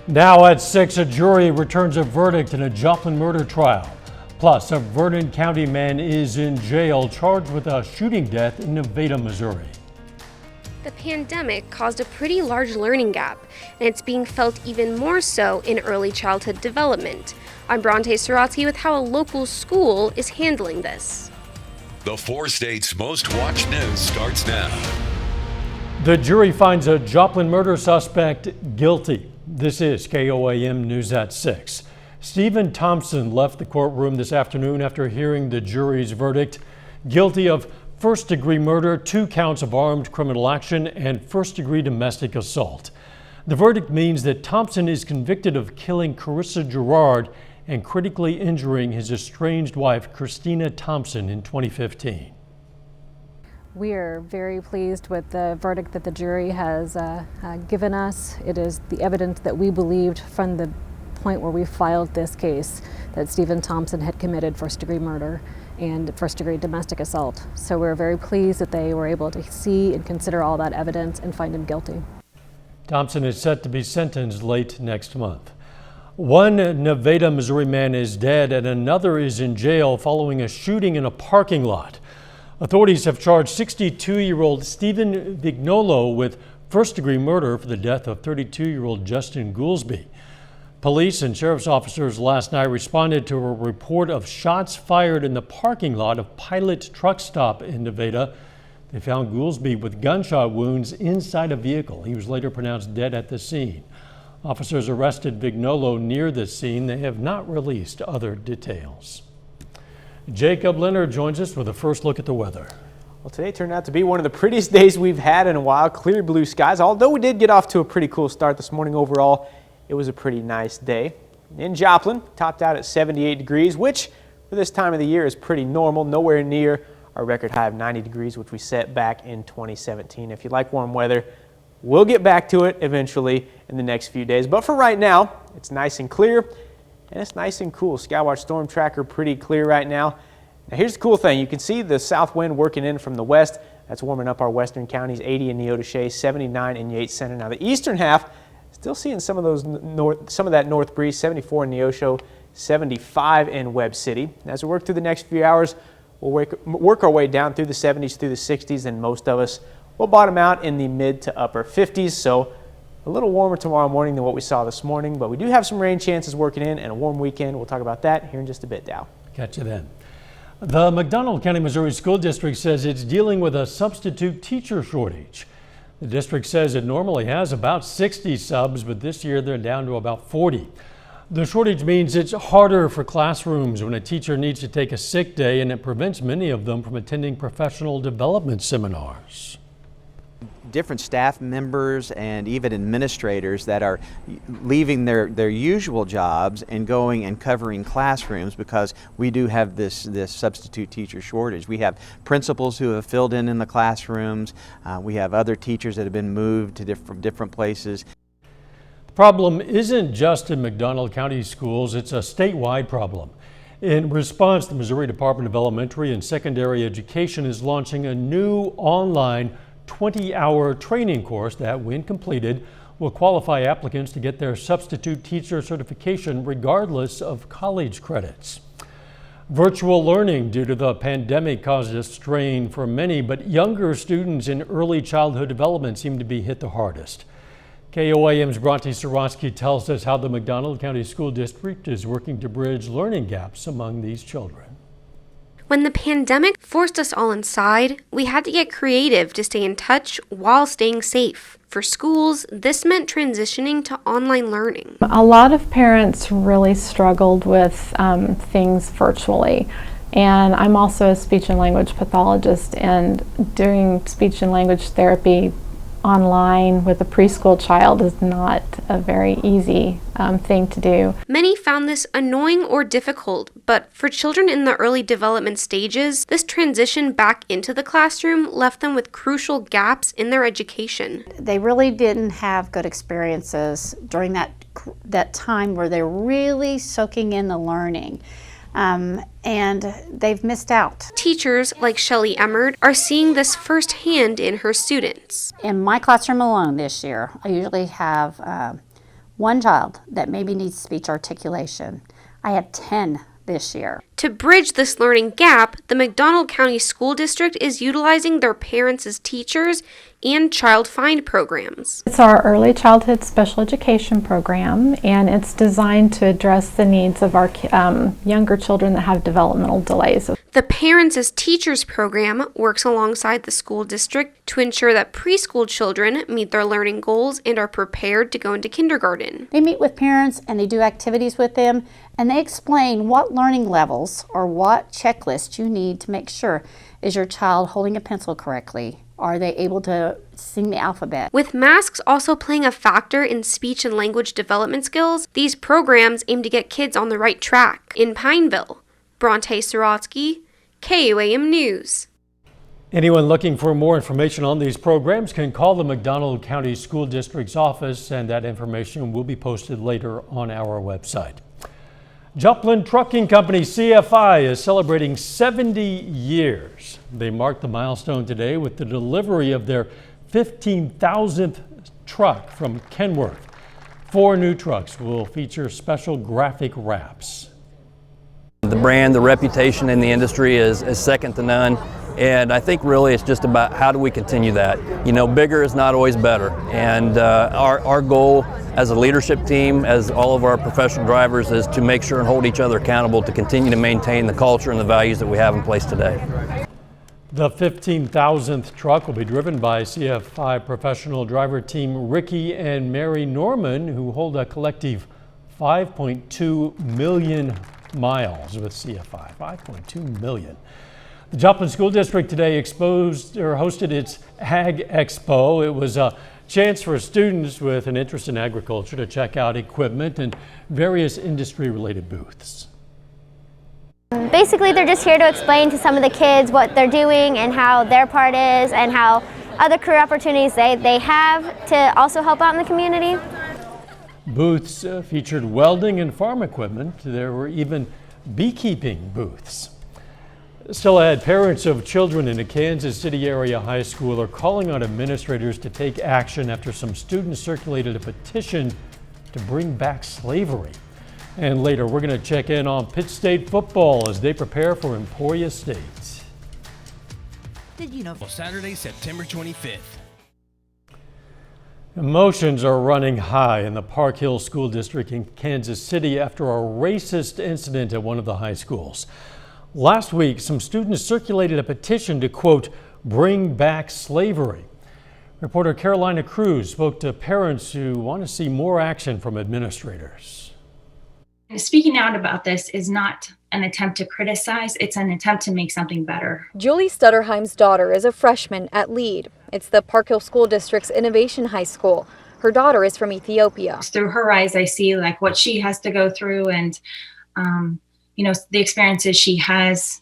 Now at 6, a jury returns a verdict in a Joplin murder trial. Plus, a Vernon County man is in jail charged with a shooting death in Nevada, Missouri. The pandemic caused a pretty large learning gap, and it's being felt even more so in early childhood development. I'm Bronte Siratsky with how a local school is handling this. The 4 states' most watched news starts now. The jury finds a Joplin murder suspect guilty. This is KOAM News at 6. Stephen Thompson left the courtroom this afternoon after hearing the jury's verdict. Guilty of first-degree murder, 2 counts of armed criminal action, and first-degree domestic assault. The verdict means that Thompson is convicted of killing Carissa Gerard and critically injuring his estranged wife, Christina Thompson, in 2015. We are very pleased with the verdict that the jury has given us. It is the evidence that we believed from the point where we filed this case that Stephen Thompson had committed first-degree murder and first-degree domestic assault. So we're very pleased that they were able to see and consider all that evidence and find him guilty. Thompson is set to be sentenced late next month. One Nevada, Missouri man is dead and another is in jail following a shooting in a parking lot. Authorities have charged 62-year-old Stephen Vignolo with first-degree murder for the death of 32-year-old Justin Goolsby. Police and sheriff's officers last night responded to a report of shots fired in the parking lot of Pilot Truck Stop in Nevada. They found Goolsby with gunshot wounds inside a vehicle. He was later pronounced dead at the scene. Officers arrested Vignolo near the scene. They have not released other details. Jacob Leonard joins us with a first look at the weather. Well, today turned out to be one of the prettiest days we've had in a while. Clear blue skies. Although we did get off to a pretty cool start this morning overall, it was a pretty nice day. In Joplin, topped out at 78 degrees, which for this time of the year is pretty normal, nowhere near our record high of 90 degrees, which we set back in 2017. If you like warm weather, we'll get back to it eventually in the next few days. But for right now, it's nice and clear, and it's nice and cool. Skywatch Storm Tracker pretty clear right now. Now here's the cool thing. You can see the south wind working in from the west. That's warming up our western counties, 80 in Neodesha, 79 in Yates Center. Now the eastern half, still seeing some of that north breeze, 74 in Neosho, 75 in Webb City. As we work through the next few hours, we'll work our way down through the 70s, through the 60s, and most of us will bottom out in the mid to upper 50s. So a little warmer tomorrow morning than what we saw this morning, but we do have some rain chances working in and a warm weekend. We'll talk about that here in just a bit, Dow. Catch you then. The Mcdonald County, Missouri School District says it's dealing with a substitute teacher shortage. The district says it normally has about 60 subs, but this year they're down to about 40. The shortage means it's harder for classrooms when a teacher needs to take a sick day, and it prevents many of them from attending professional development seminars. Different staff members and even administrators that are leaving their usual jobs and going and covering classrooms because we do have this substitute teacher shortage. We have principals who have filled in the classrooms. We have other teachers that have been moved to different places. The problem isn't just in Mcdonald County schools, it's a statewide problem. In response, the Missouri Department of Elementary and Secondary Education is launching a new online 20-hour training course that, when completed, will qualify applicants to get their substitute teacher certification regardless of college credits. Virtual learning due to the pandemic caused a strain for many, but younger students in early childhood development seem to be hit the hardest. KOAM's Bronte Siratsky tells us how the Mcdonald County School District is working to bridge learning gaps among these children. When the pandemic forced us all inside, we had to get creative to stay in touch while staying safe. For schools, this meant transitioning to online learning. A lot of parents really struggled with things virtually. And I'm also a speech and language pathologist, and doing speech and language therapy online with a preschool child is not a very easy thing to do. Many found this annoying or difficult, but for children in the early development stages, this transition back into the classroom left them with crucial gaps in their education. They really didn't have good experiences during that time where they're really soaking in the learning. And they've missed out. Teachers like Shelley Emmert are seeing this firsthand in her students. In my classroom alone this year, I usually have one child that maybe needs speech articulation. I have 10 this year. To bridge this learning gap, the Mcdonald County School District is utilizing their parents as teachers and child find programs. It's our early childhood special education program, and it's designed to address the needs of our younger children that have developmental delays. The Parents as Teachers program works alongside the school district to ensure that preschool children meet their learning goals and are prepared to go into kindergarten. They meet with parents and they do activities with them, and they explain what learning levels or what checklist you need to make sure is your child holding a pencil correctly. Are they able to sing the alphabet? With masks also playing a factor in speech and language development skills, these programs aim to get kids on the right track. In Pineville, Bronte Sorotsky, KUAM News. Anyone looking for more information on these programs can call the Mcdonald County School District's office, and that information will be posted later on our website. Joplin Trucking Company CFI is celebrating 70 years. They marked the milestone today with the delivery of their 15,000th truck from Kenworth. 4 new trucks will feature special graphic wraps. The brand, the reputation in the industry is second to none. And I think really it's just about how do we continue that. You know, bigger is not always better. And our goal as a leadership team, as all of our professional drivers, is to make sure and hold each other accountable to continue to maintain the culture and the values that we have in place today. The 15,000th truck will be driven by CFI professional driver team Ricky and Mary Norman, who hold a collective 5.2 million miles with CFI. 5.2 million. The Joplin School District today hosted its Ag Expo. It was a chance for students with an interest in agriculture to check out equipment and various industry-related booths. Basically, they're just here to explain to some of the kids what they're doing and how their part is and how other career opportunities they have to also help out in the community. Booths featured welding and farm equipment. There were even beekeeping booths. Still ahead, parents of children in a Kansas City area high school are calling on administrators to take action after some students circulated a petition to bring back slavery. And later, we're going to check in on Pitt State football as they prepare for Emporia State. Did you know? Saturday, September 25th. Emotions are running high in the Park Hill School District in Kansas City after a racist incident at one of the high schools. Last week, some students circulated a petition to, quote, bring back slavery. Reporter Carolina Cruz spoke to parents who want to see more action from administrators. Speaking out about this is not an attempt to criticize, it's an attempt to make something better. Julie Stutterheim's daughter is a freshman at LEAD. It's the Park Hill School District's Innovation High School. Her daughter is from Ethiopia. Through her eyes, I see like what she has to go through and you know, the experiences she has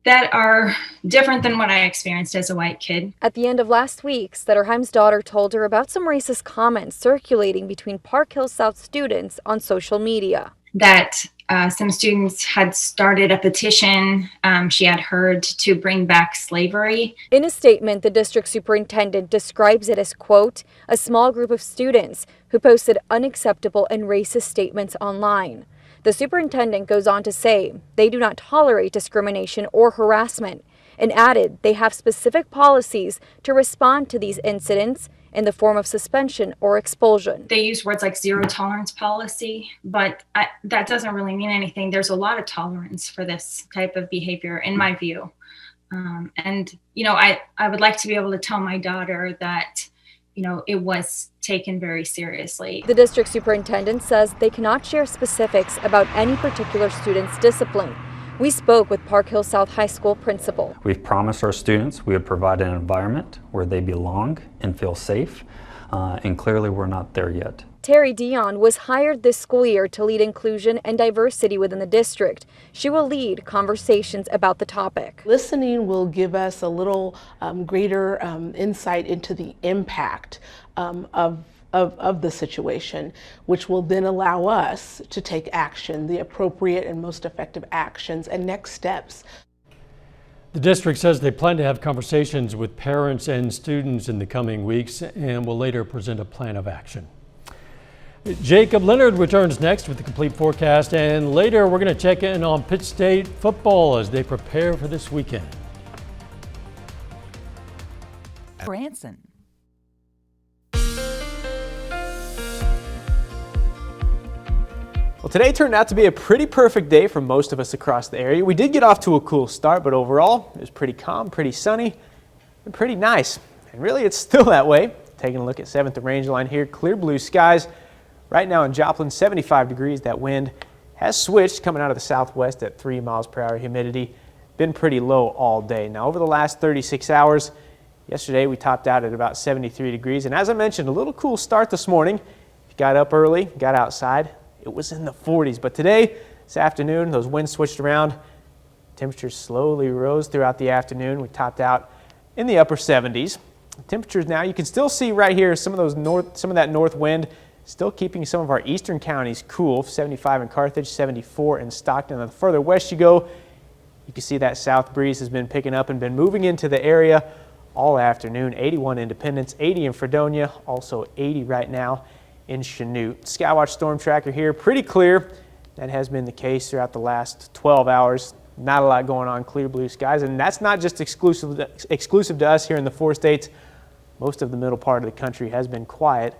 that are different than what I experienced as a white kid. At the end of last week, Stutterheim's daughter told her about some racist comments circulating between Park Hill South students on social media. That some students had started a petition she had heard to bring back slavery. In a statement, the district superintendent describes it as, quote, a small group of students who posted unacceptable and racist statements online. The superintendent goes on to say they do not tolerate discrimination or harassment, and added they have specific policies to respond to these incidents in the form of suspension or expulsion. They use words like zero tolerance policy, but that doesn't really mean anything. There's a lot of tolerance for this type of behavior, in my view. And, you know, I would like to be able to tell my daughter that, you know, it was taken very seriously. The district superintendent says they cannot share specifics about any particular student's discipline. We spoke with Park Hill South High School principal. We've promised our students we would provide an environment where they belong and feel safe, and clearly we're not there yet. Terry Dion was hired this school year to lead inclusion and diversity within the district. She will lead conversations about the topic. Listening will give us a little greater insight into the impact of the situation, which will then allow us to take action, the appropriate and most effective actions and next steps. The district says they plan to have conversations with parents and students in the coming weeks and will later present a plan of action. Jacob Leonard returns next with the complete forecast, and later we're going to check in on Pitt State football as they prepare for this weekend. Branson. Well, today turned out to be a pretty perfect day for most of us across the area. We did get off to a cool start, but overall it was pretty calm, pretty sunny, and pretty nice. And really it's still that way. Taking a look at 7th and Rangeline here, clear blue skies. Right now in Joplin, 75 degrees. That wind has switched, coming out of the southwest at 3 miles per hour. Humidity been pretty low all day. Now over the last 36 hours, yesterday we topped out at about 73 degrees. And as I mentioned, a little cool start this morning. If you got up early, got outside, it was in the 40s. But today, this afternoon, those winds switched around. Temperatures slowly rose throughout the afternoon. We topped out in the upper 70s. Temperatures now, you can still see right here some of that north wind still keeping some of our eastern counties cool. 75 in Carthage, 74 in Stockton. And the further west you go, you can see that south breeze has been picking up and been moving into the area all afternoon. 81 Independence, 80 in Fredonia, also 80 right now in Chanute. Skywatch Storm Tracker here, pretty clear. That has been the case throughout the last 12 hours. Not a lot going on, clear blue skies. And that's not just exclusive to us here in the 4 states. Most of the middle part of the country has been quiet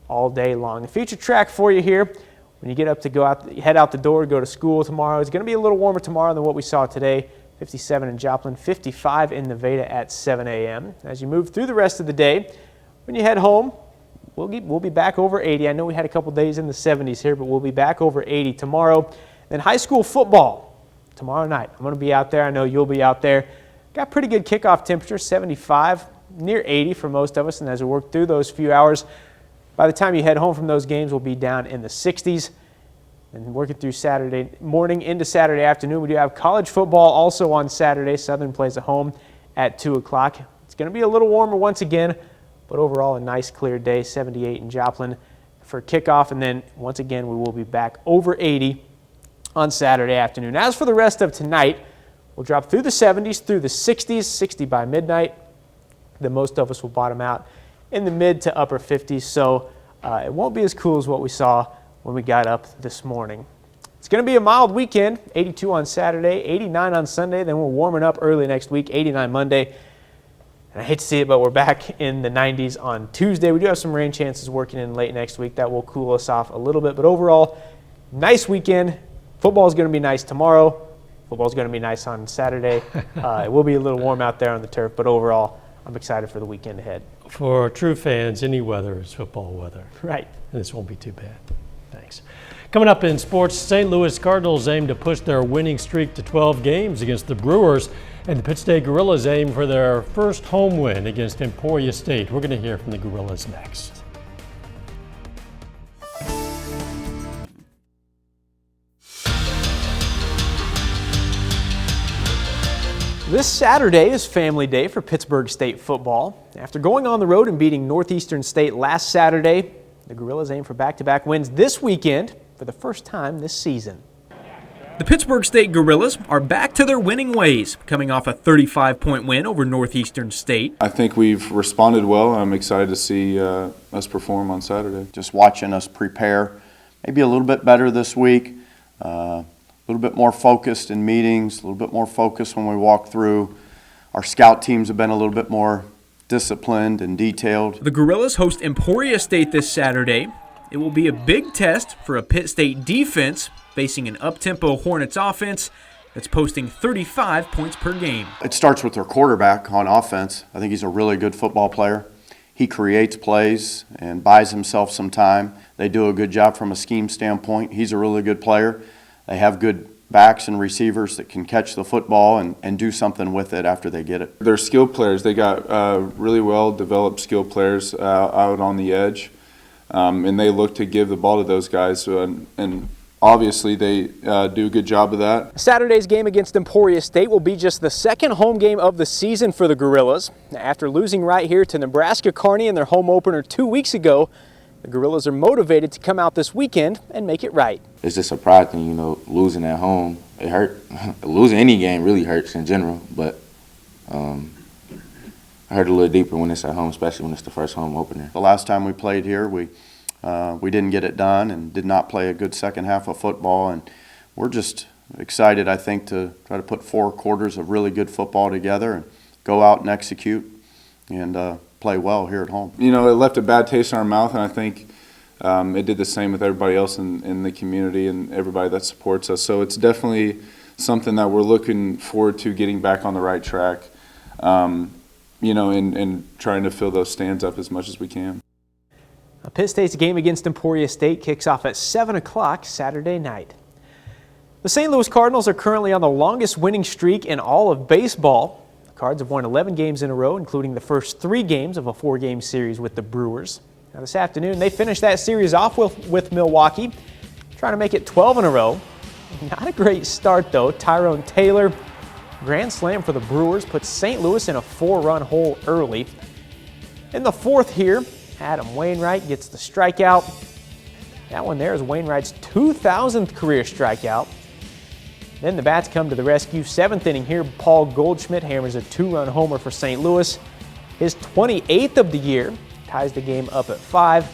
all day long. The feature track for you here, when you get up to head out the door, go to school tomorrow, it's going to be a little warmer tomorrow than what we saw today. 57 in Joplin, 55 in Nevada at 7 a.m. As you move through the rest of the day, when you head home, we'll be back over 80. I know we had a couple days in the 70s here, but we'll be back over 80 tomorrow. Then high school football tomorrow night. I'm going to be out there. I know you'll be out there. Got pretty good kickoff temperature, 75, near 80 for most of us. And as we work through those few hours, by the time you head home from those games, we'll be down in the 60s. And working through Saturday morning into Saturday afternoon, we do have college football also on Saturday. Southern plays at home at 2 o'clock. It's going to be a little warmer once again, but overall a nice clear day, 78 in Joplin for kickoff. And then once again, we will be back over 80 on Saturday afternoon. As for the rest of tonight, we'll drop through the 70s, through the 60s, 60 by midnight. Then most of us will bottom out in the mid to upper 50s, so it won't be as cool as what we saw when we got up this morning. It's going to be a mild weekend, 82 on Saturday, 89 on Sunday, then we're warming up early next week, 89 Monday. And I hate to see it, but we're back in the 90s on Tuesday. We do have some rain chances working in late next week. That will cool us off a little bit, but overall, nice weekend. Football is going to be nice tomorrow. Football is going to be nice on Saturday. It will be a little warm out there on the turf, but overall, I'm excited for the weekend ahead. For true fans, any weather is football weather. Right. And this won't be too bad. Thanks. Coming up in sports, St. Louis Cardinals aim to push their winning streak to 12 games against the Brewers, and the Pitt State Gorillas aim for their first home win against Emporia State. We're going to hear from the Gorillas next. This Saturday is family day for Pittsburgh State football. After going on the road and beating Northeastern State last Saturday, the Gorillas aim for back-to-back wins this weekend for the first time this season. The Pittsburgh State Gorillas are back to their winning ways, coming off a 35-point win over Northeastern State. I think we've responded well. I'm excited to see us perform on Saturday. Just watching us prepare, maybe a little bit better this week. A little bit more focused in meetings, a little bit more focused when we walk through. Our scout teams have been a little bit more disciplined and detailed. The Gorillas host Emporia State this Saturday. It will be a big test for a Pitt State defense facing an up-tempo Hornets offense that's posting 35 points per game. It starts with their quarterback on offense. I think he's a really good football player. He creates plays and buys himself some time. They do a good job from a scheme standpoint. He's a really good player. They have good backs and receivers that can catch the football and do something with it after they get it. They're skilled players. They got really well-developed skilled players out on the edge, and they look to give the ball to those guys, and obviously they do a good job of that. Saturday's game against Emporia State will be just the second home game of the season for the Gorillas. After losing right here to Nebraska Kearney in their home opener 2 weeks ago, the Gorillas are motivated to come out this weekend and make it right. It's just a pride thing, you know, losing at home. It hurt. Losing any game really hurts in general, but I hurt a little deeper when it's at home, especially when it's the first home opener. The last time we played here, we we didn't get it done and did not play a good second half of football. And we're just excited, I think, to try to put 4 quarters of really good football together and go out and execute and play well here at home. You know, it left a bad taste in our mouth, and I think it did the same with everybody else in the community and everybody that supports us. So it's definitely something that we're looking forward to getting back on the right track, you know, and trying to fill those stands up as much as we can. Pitt State's game against Emporia State kicks off at 7 o'clock Saturday night. The St. Louis Cardinals are currently on the longest winning streak in all of baseball. The Cards have won 11 games in a row, including the first 3 games of a 4-game series with the Brewers. Now this afternoon, they finished that series off with Milwaukee, trying to make it 12 in a row. Not a great start, though. Tyrone Taylor, grand slam for the Brewers, puts St. Louis in a 4-run hole early. In the 4th here, Adam Wainwright gets the strikeout. That one there is Wainwright's 2,000th career strikeout. Then the bats come to the rescue. 7th inning here, Paul Goldschmidt hammers a 2-run homer for St. Louis. His 28th of the year, ties the game up at 5.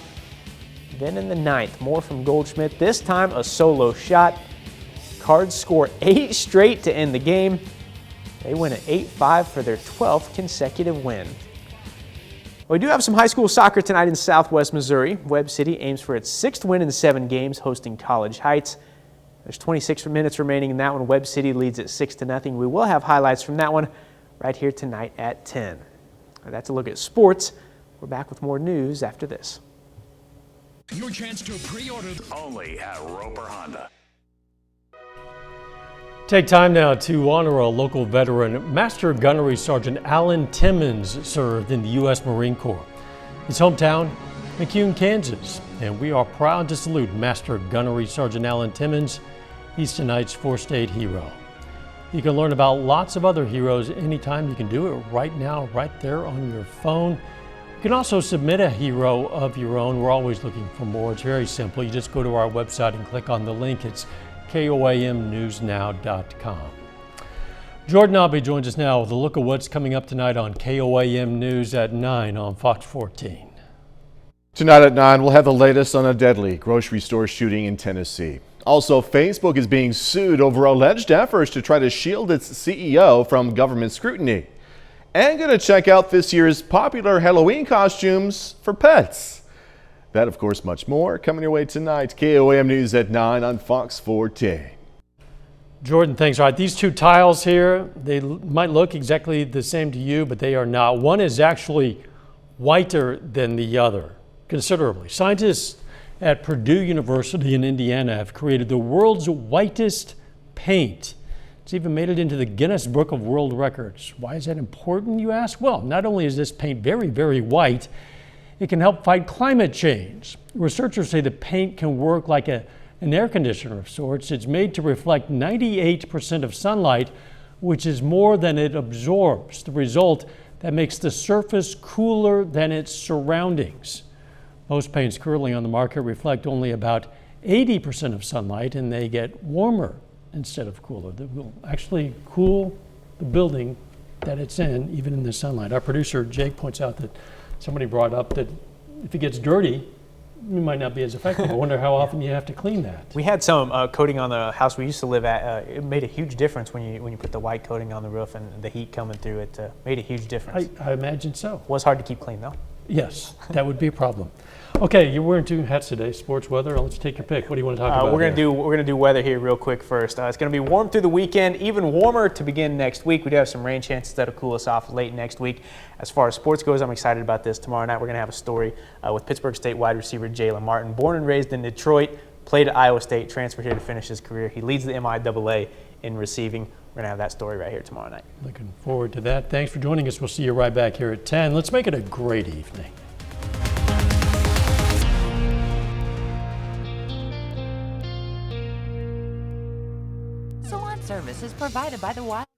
Then in the 9th, more from Goldschmidt, this time a solo shot. Cards score 8 straight to end the game. They win at 8-5 for their 12th consecutive win. We do have some high school soccer tonight in Southwest Missouri. Webb City aims for its 6th win in 7 games, hosting College Heights. There's 26 minutes remaining in that one. Webb City leads at 6-0. We will have highlights from that one right here tonight at 10. That's a look at sports. We're back with more news after this. Your chance to pre-order only at Roper Honda. Take time now to honor a local veteran. Master Gunnery Sergeant Alan Timmons served in the U.S. Marine Corps. His hometown, McCune, Kansas. And we are proud to salute Master Gunnery Sergeant Alan Timmons. He's tonight's 4-state hero. You can learn about lots of other heroes anytime. You can do it right now, right there on your phone. You can also submit a hero of your own. We're always looking for more. It's very simple. You just go to our website and click on the link. It's KOAMnewsnow.com. Jordan Abbey joins us now with a look at what's coming up tonight on KOAM News at 9 on Fox 14. Tonight at 9, we'll have the latest on a deadly grocery store shooting in Tennessee. Also, Facebook is being sued over alleged efforts to try to shield its CEO from government scrutiny. And going to check out this year's popular Halloween costumes for pets. That, of course, much more coming your way tonight. KOAM News at 9 on Fox 14. Jordan, thanks. All right, these 2 tiles here, they might look exactly the same to you, but they are not. One is actually whiter than the other, considerably. Scientists at Purdue University in Indiana have created the world's whitest paint. It's even made it into the Guinness Book of World Records. Why is that important, you ask? Well, not only is this paint very, very white, it can help fight climate change. Researchers say the paint can work like an air conditioner of sorts. It's made to reflect 98% of sunlight, which is more than it absorbs. The result, that makes the surface cooler than its surroundings. Most paints currently on the market reflect only about 80% of sunlight, and they get warmer instead of cooler. They will actually cool the building that it's in, even in the sunlight. Our producer, Jake, points out that somebody brought up that if it gets dirty, it might not be as effective. I wonder how often you have to clean that. We had some coating on the house we used to live at. It made a huge difference when you put the white coating on the roof and the heat coming through. It made a huge difference. I imagine so. Was hard to keep clean, though. Yes, that would be a problem. Okay, you're wearing 2 hats today. Sports, weather. Let's take your pick. What do you want to talk about? We're gonna do weather here real quick first. It's gonna be warm through the weekend, even warmer to begin next week. We do have some rain chances that'll cool us off late next week. As far as sports goes, I'm excited about this. Tomorrow night we're gonna have a story with Pittsburgh State wide receiver Jalen Martin, born and raised in Detroit, played at Iowa State, transferred here to finish his career. He leads the MIAA in receiving. We're gonna have that story right here tomorrow night. Looking forward to that. Thanks for joining us. We'll see you right back here at 10. Let's make it a great evening. Salon service is provided by the Whitest.